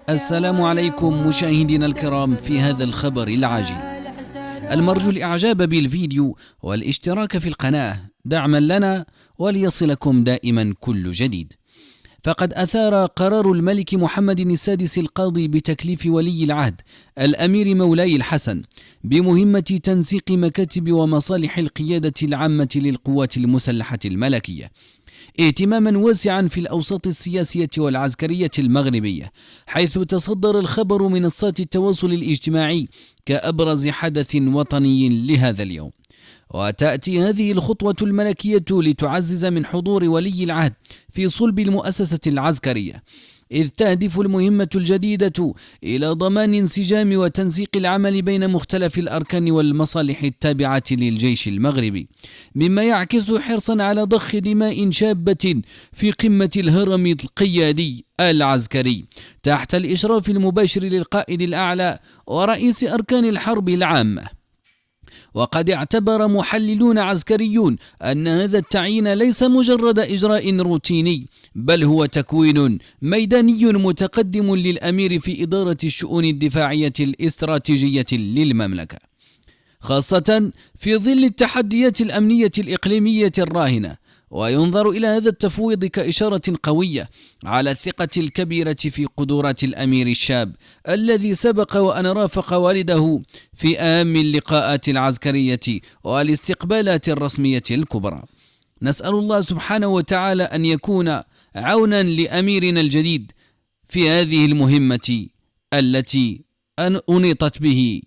السلام عليكم مشاهدينا الكرام في هذا الخبر العاجل. المرجو الإعجاب بالفيديو والاشتراك في القناة دعما لنا وليصلكم دائما كل جديد. فقد أثار قرار الملك محمد السادس القاضي بتكليف ولي العهد الأمير مولاي الحسن بمهمة تنسيق مكاتب ومصالح القيادة العامة للقوات المسلحة الملكية اهتماما واسعا في الأوساط السياسية والعسكرية المغربية، حيث تصدر الخبر منصات التواصل الاجتماعي كأبرز حدث وطني لهذا اليوم. وتأتي هذه الخطوة الملكية لتعزز من حضور ولي العهد في صلب المؤسسة العسكرية، إذ تهدف المهمة الجديدة إلى ضمان انسجام وتنسيق العمل بين مختلف الأركان والمصالح التابعة للجيش المغربي، مما يعكس حرصا على ضخ دماء شابة في قمة الهرم القيادي العسكري تحت الإشراف المباشر للقائد الأعلى ورئيس أركان الحرب العامة. وقد اعتبر محللون عسكريون أن هذا التعيين ليس مجرد إجراء روتيني، بل هو تكوين ميداني متقدم للأمير في إدارة الشؤون الدفاعية الاستراتيجية للمملكة، خاصة في ظل التحديات الأمنية الإقليمية الراهنة. وينظر إلى هذا التفويض كإشارة قوية على الثقة الكبيرة في قدرات الأمير الشاب الذي سبق وأن رافق والده في أهم اللقاءات العسكرية والاستقبالات الرسمية الكبرى. نسأل الله سبحانه وتعالى أن يكون عونا لأميرنا الجديد في هذه المهمة التي أنيطت به